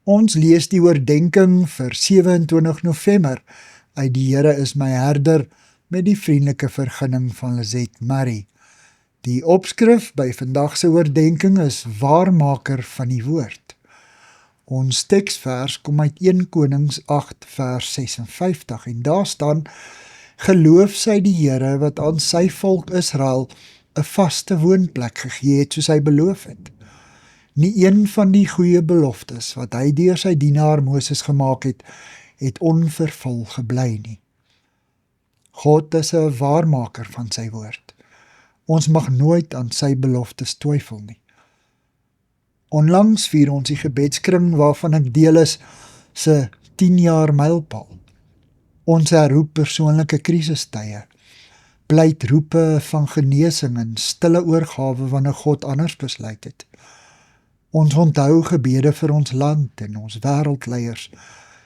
Ons lees die oordenking vir 27 November uit Die Here is my herder met die vriendelike vergunning van Lizet Marie. Die opskrif by vandag se oordenking is Waarmaker van die woord. Ons teksvers kom uit 1 Konings 8 vers 56 en daar staan: Geloof sy die Here wat aan sy volk Israel 'n vaste woonplek gegee het soos hy beloof het. Nie een van die goeie beloftes wat hy deur sy dienaar Moses gemaak het, het onvervul gebly nie. God is 'n waarmaker van sy woord. Ons mag nooit aan sy beloftes twyfel nie. Onlangs vier ons die gebedskring waarvan ek deel is, se 10 jaar mylpaal. Ons herroep persoonlike krisistye, pleit roepe van genesing en stille oorgawe wanneer God anders besluit het. Ons onthou gebede vir ons land en ons wêreldleiers,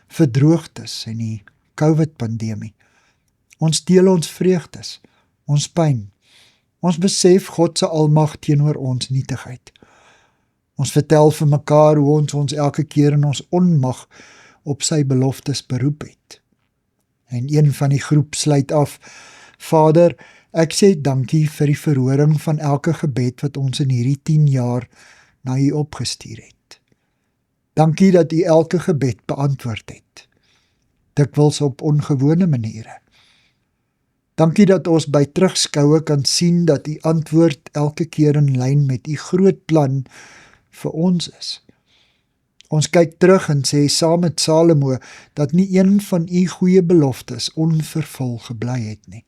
vir droogtes en die COVID-pandemie. Ons deel ons vreugdes, ons pyn. Ons besef God se almag teenoor ons nietigheid. Ons vertel vir mekaar hoe ons elke keer in ons onmag op sy beloftes beroep het. En een van die groep sluit af: Vader, ek sê dankie vir die verhoring van elke gebed wat ons in hierdie 10 jaar na U opgestuur het. Dankie dat U elke gebed beantwoord het, dikwels op ongewone maniere. Dankie dat ons by terugskoue kan sien dat U antwoord elke keer in lyn met U groot plan vir ons is. Ons kyk terug en sê saam met Salomo dat nie een van U goeie beloftes onvervul gebly het nie.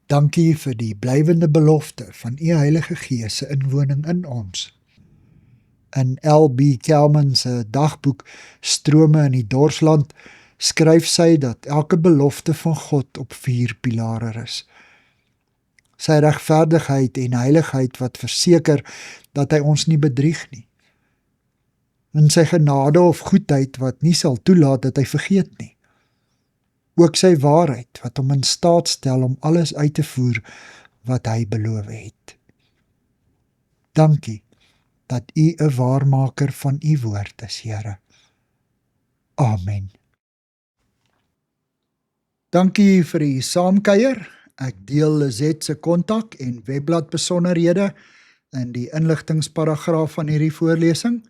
Dankie vir die blywende belofte van U Heilige Gees se inwoning in ons. In L.B. Kelman se dagboek Strome in die Dorsland skryf sy dat elke belofte van God op 4 pilare is. Sy regverdigheid en heiligheid wat verseker dat hy ons nie bedrieg nie. En sy genade of goedheid wat nie sal toelaat dat hy vergeet nie. Ook sy waarheid wat hom in staat stel om alles uit te voer wat hy beloof het. Dankie dat U 'n waarmaker van U woord is, Here. Amen. Dankie vir die saamkuier. Ek deel Lizet se kontak en webblad besonderhede in die inligtingsparagraaf van hierdie voorlesing.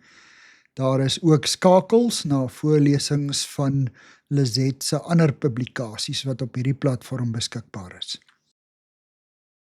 Daar is ook skakels na voorlesings van Lizet se ander publikasies wat op hierdie platform beskikbaar is.